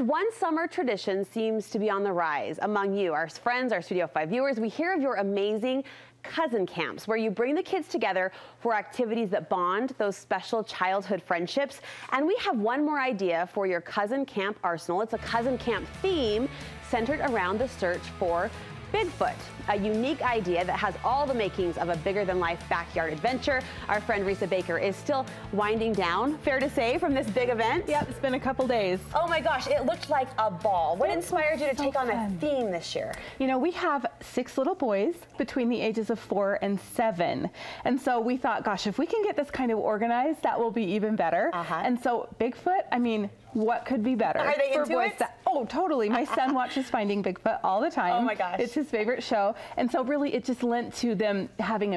One summer tradition seems to be on the rise among you, our friends, our Studio 5 viewers. We hear of your amazing cousin camps where you bring the kids together for activities that bond those special childhood friendships. And we have one more idea for your cousin camp arsenal. It's a cousin camp theme centered around the search for Bigfoot, a unique idea that has all the makings of a bigger-than-life backyard adventure. Our friend Risa Baker is still winding down, fair to say, from this big event. Yep, it's been a couple days. Oh my gosh, it looked like a ball. What inspired you to take on a theme this year? You know, we have 6 little boys between the ages of 4 and 7. And so we thought, gosh, if we can get this kind of organized, that will be even better. And so Bigfoot, I mean, what could be better? Are they into it? Oh, totally. My son watches Finding Bigfoot all the time. Oh my gosh. It's his favorite show. And so really it just lent to them having,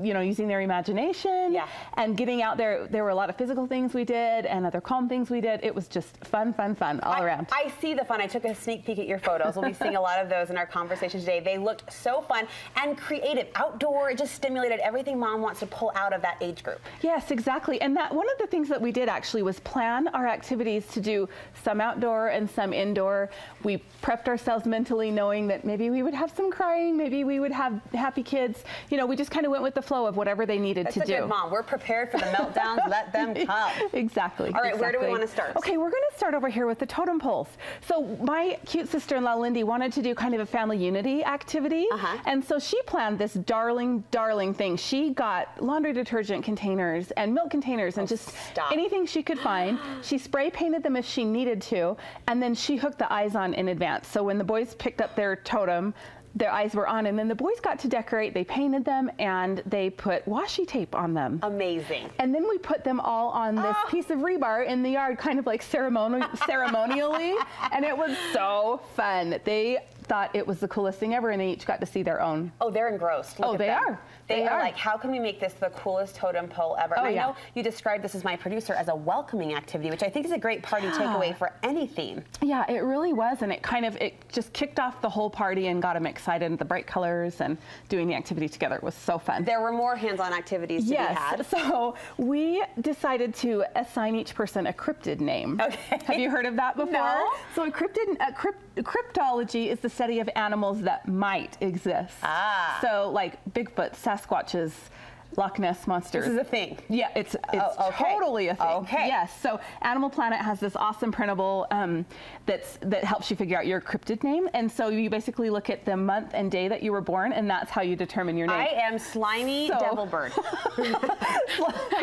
using their imagination and getting out there. There were a lot of physical things we did and other calm things we did. It was just fun all around. I see the fun. I took a sneak peek at your photos. We'll be seeing a lot of those in our conversation today. They looked so fun and creative, outdoor. It just stimulated everything mom wants to pull out of that age group. Yes, exactly. And that one of the things that we did actually was plan our activities to do some outdoor and some indoor. We prepped ourselves mentally knowing that maybe we would have some crying, maybe we would have happy kids. You know, we just kind of went with the flow of whatever they needed to do. That's a good mom. We're prepared for the meltdowns. Let them come. Exactly. All right, where do we want to start? Okay, we're going to start over here with the totem poles. So my cute sister-in-law, Lindy, wanted to do kind of a family unity activity. And so she planned this darling thing. She got laundry detergent containers and milk containers and just anything she could find. She spray painted them if she needed to, and then she hooked the eyes on in advance. So when the boys picked up their totem, their eyes were on, and then the boys got to decorate. They painted them and they put washi tape on them. Amazing. And then we put them all on this piece of rebar in the yard, kind of like ceremonially, and it was so fun. They thought it was the coolest thing ever, and they each got to see their own. Oh, they're engrossed. Look at they them. are. They are like, how can we make this the coolest totem pole ever? And I know you described this as my producer as a welcoming activity, which I think is a great party takeaway for any theme. Yeah, it really was, and it just kicked off the whole party and got them excited. The bright colors and doing the activity together, it was so fun. There were more hands-on activities to be had. So we decided to assign each person a cryptid name. Okay. Have you heard of that before? No. So cryptology is the study of animals that might exist. So like Bigfoot, Sasquatches, Loch Ness monsters. This is a thing. Yeah, it's totally a thing. Okay. Yes. So Animal Planet has this awesome printable that helps you figure out your cryptid name, and so you basically look at the month and day that you were born, and that's how you determine your name. I am Slimy Devilbird.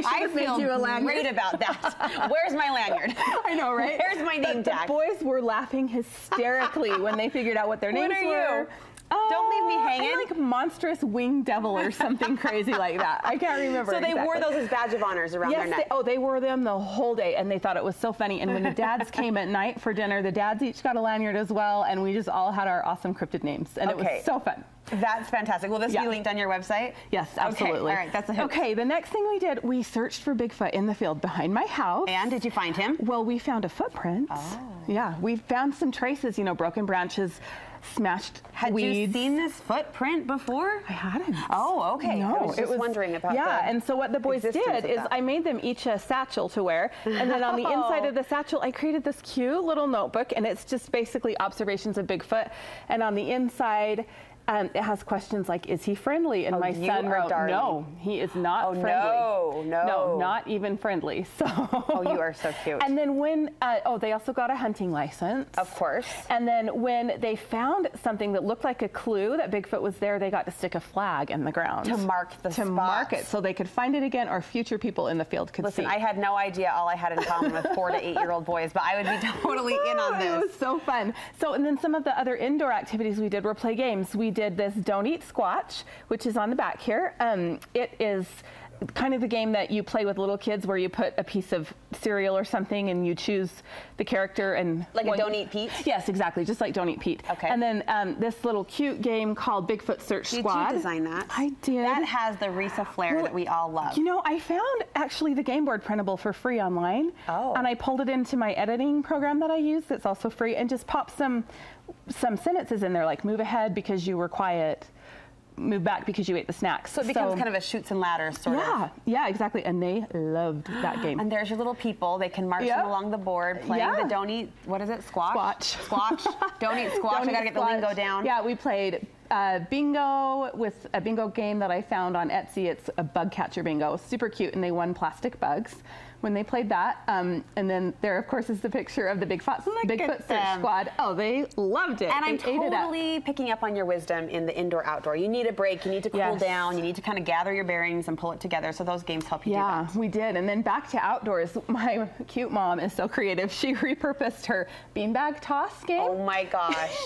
I feel great about that. Where's my lanyard? I know, right? Where's my name tag? The boys were laughing hysterically when they figured out what their names were. What are you? Don't leave me hanging. I'm like monstrous winged devil or something crazy like that. I can't remember. So they wore those as badge of honors around their neck. They wore them the whole day, and they thought it was so funny. And when the dads came at night for dinner, the dads each got a lanyard as well, and we just all had our awesome cryptid names, and it was so fun. That's fantastic. Will this be linked on your website? Yes, absolutely. Okay. All right, that's a hit. Okay, the next thing we did, we searched for Bigfoot in the field behind my house. And did you find him? Well, we found a footprint. Yeah, we found some traces, broken branches, smashed weeds. Had you seen this footprint before? I hadn't. Oh, okay. No, I was just wondering about and so what the boys did is I made them each a satchel to wear, and then on the inside of the satchel, I created this cute little notebook, and it's just basically observations of Bigfoot, and on the inside, it has questions like, is he friendly? And my son wrote, no, he is not friendly. No, not even friendly. So. Oh, you are so cute. And then when, they also got a hunting license. Of course. And then when they found something that looked like a clue that Bigfoot was there, they got to stick a flag in the ground. To mark the spot. To mark it so they could find it again, or future people in the field could see. Listen, I had no idea all I had in common with 4 to 8-year-old boys, but I would be totally in on this. It was so fun. So, and then some of the other indoor activities we did were play games. We did this Don't Eat Squatch, which is on the back here. It is kind of the game that you play with little kids where you put a piece of cereal or something and you choose the character and like a Don't Eat Pete? Yes, exactly, just like Don't Eat Pete. Okay. And then this little cute game called Bigfoot Search Squad. Did you design that? I did. That has the Risa flair that we all love. I found actually the game board printable for free online. And I pulled it into my editing program that I use that's also free, and just popped some sentences in there like, move ahead because you were quiet. move back because you ate the snacks. So it becomes kind of a chutes and ladders sort of. Yeah, exactly. And they loved that game. And there's your little people. They can march them along the board playing the don't eat, what is it, squash? Squash. Don't eat squash. I gotta get the lingo down. Yeah, we played bingo with a bingo game that I found on Etsy. It's a bug catcher bingo. Super cute, and they won plastic bugs when they played that. And then there, of course, is the picture of the Bigfoot Search Squad. Oh, they loved it. And I'm totally picking up on your wisdom in the indoor-outdoor. You need a break. You need to cool down. You need to kind of gather your bearings and pull it together. So those games help you do that. Yeah, we did. And then back to outdoors. My cute mom is so creative. She repurposed her beanbag toss game. Oh my gosh.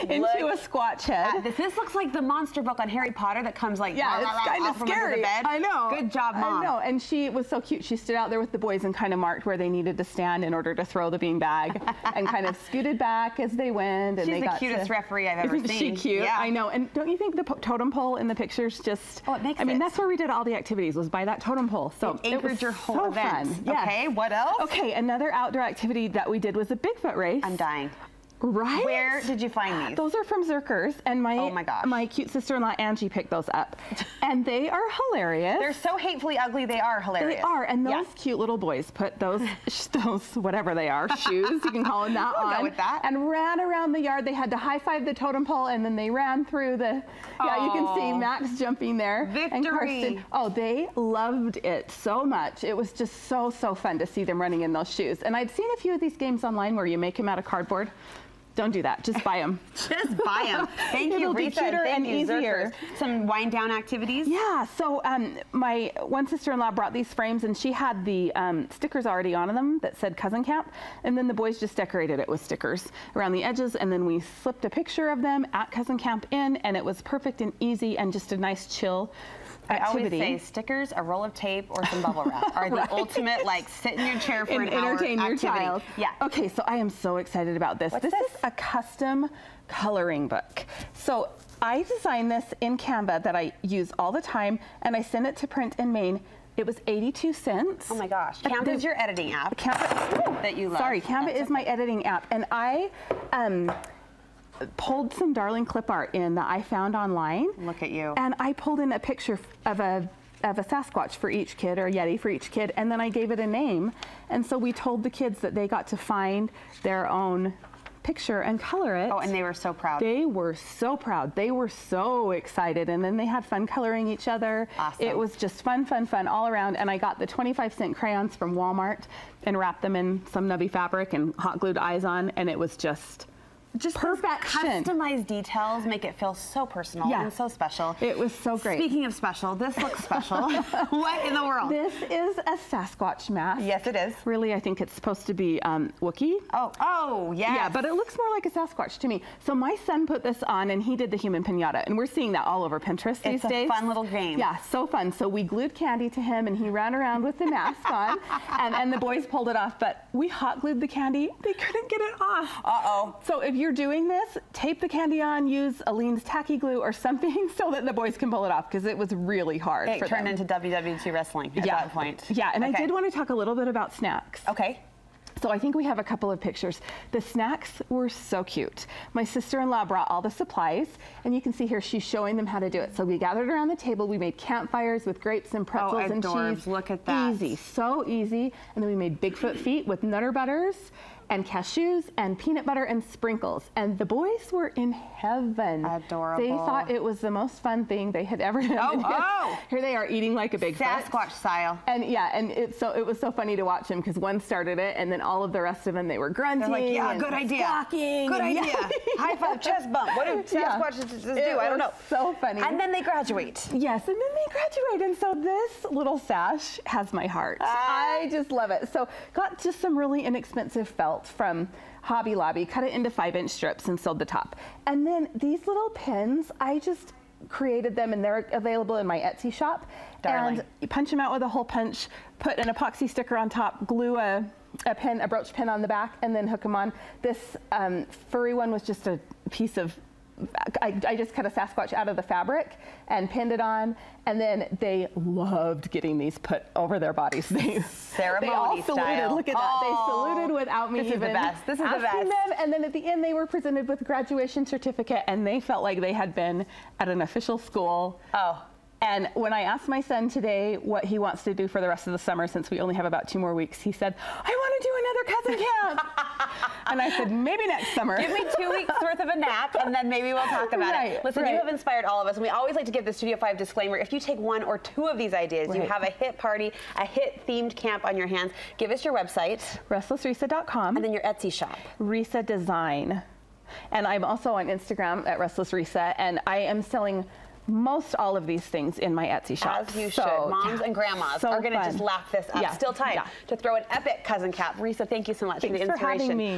into a squatch head. This looks like the monster book on Harry Potter that comes like it's kind of scary. The bed. I know. Good job, Mom. I know. And she was so cute. She stood out there with the boys and kind of marked where they needed to stand in order to throw the beanbag, and kind of scooted back as they went. And She's the cutest referee I've ever seen. Isn't she cute? Yeah. I know. And don't you think the totem pole in the pictures just? Oh, it makes. I mean, that's where we did all the activities, was by that totem pole. So it anchored your whole event. Fun. Yes. Okay. What else? Okay. Another outdoor activity that we did was a Bigfoot race. I'm dying. Right? Where did you find these? Those are from Zerkers, and my cute sister-in-law Angie picked those up, and they are hilarious. They're so hatefully ugly, they are hilarious. They are, and those cute little boys put those whatever they are, shoes, you can call them that, on, go with that. and ran around the yard. They had to high-five the totem pole, and then they ran through the, you can see Max jumping there. Victory! And Karsten, they loved it so much. It was just so fun to see them running in those shoes. And I'd seen a few of these games online where you make them out of cardboard. Don't do that. Just buy them. Just buy them. Thank you, Risa. Cuter and easier. Some wind down activities. Yeah. So my one sister-in-law brought these frames, and she had the stickers already on them that said Cousin Camp, and then the boys just decorated it with stickers around the edges, and then we slipped a picture of them at Cousin Camp in, and it was perfect and easy and just a nice chill activity. I always say stickers, a roll of tape, or some bubble wrap are the ultimate, like, sit in your chair for an hour entertain your activity. Child. Yeah. Okay, so I am so excited about this. This is a custom coloring book. So I designed this in Canva that I use all the time, and I sent it to print in Maine. It was 82 cents. Oh my gosh. Canva is your editing app that you love. Sorry, Canva is my editing app, and I pulled some darling clip art in that I found online. Look at you. And I pulled in a picture of a Sasquatch for each kid, or a Yeti for each kid, and then I gave it a name. And so we told the kids that they got to find their own picture and color it. Oh, and they were so proud. They were so proud. They were so excited. And then they had fun coloring each other. Awesome. It was just fun all around. And I got the 25-cent crayons from Walmart and wrapped them in some nubby fabric and hot glued eyes on, and it was just perfection. Customized details make it feel so personal and so special. It was so great. Speaking of special, this looks special. What in the world? This is a Sasquatch mask. Yes, it is. Really, I think it's supposed to be Wookiee. Oh, yes. Yeah, but it looks more like a Sasquatch to me. So my son put this on, and he did the human pinata, and we're seeing that all over Pinterest these days. It's a fun little game. Yeah, so fun. So we glued candy to him, and he ran around with the mask on, and the boys pulled it off, but we hot glued the candy. They couldn't get it off. Uh-oh. So if you're doing this, tape the candy on, use Aleene's tacky glue or something so that the boys can pull it off, because it was really hard for them. It turned into WW2 wrestling at that point. Yeah, and I did want to talk a little bit about snacks. Okay. So I think we have a couple of pictures. The snacks were so cute. My sister-in-law brought all the supplies, and you can see here she's showing them how to do it. So we gathered around the table, we made campfires with grapes and pretzels and cheese. Look at that. Easy, so easy. And then we made Bigfoot feet with Nutter Butters and cashews and peanut butter and sprinkles. And the boys were in heaven. Adorable. They thought it was the most fun thing they had ever done. Here they are eating like a Bigfoot. Sasquatch style. And and it was so funny to watch them, because one started it, and then all of the rest of them, they were grunting. They're like, yeah, and good idea. Squawking. Good idea. High five, chest bump. What do Sasquatches do? I don't know. So funny. And then they graduate. Yes, and then they graduate. And so this little sash has my heart. I just love it. So got just some really inexpensive felt from Hobby Lobby, cut it into 5-inch strips and sewed the top. And then these little pins, I just created them, and they're available in my Etsy shop. Darling. And you punch them out with a hole punch, put an epoxy sticker on top, glue a brooch pin on the back, and then hook them on. This furry one was just a piece of I just cut a Sasquatch out of the fabric and pinned it on, and then they loved getting these put over their bodies. They all saluted. Style. Look at that. They saluted without me even asking them. And then at the end, they were presented with a graduation certificate, and they felt like they had been at an official school. Oh. And when I asked my son today what he wants to do for the rest of the summer, since we only have about 2 more weeks, he said, I want to do another cousin camp. And I said, maybe next summer. Give me 2 weeks worth of a nap, and then maybe we'll talk about it. Listen, you have inspired all of us, and we always like to give the Studio 5 disclaimer. If you take 1 or 2 of these ideas, you have a hit party, a hit themed camp on your hands. Give us your website. RestlessRisa.com. And then your Etsy shop. Risa Design. And I'm also on Instagram at Restless Risa, and I am selling most all of these things in my Etsy shop. As you should. Moms and grandmas are going to just lap this up. Still time to throw an epic cousin cap. Risa, thank you so much for the inspiration. Thanks for having me.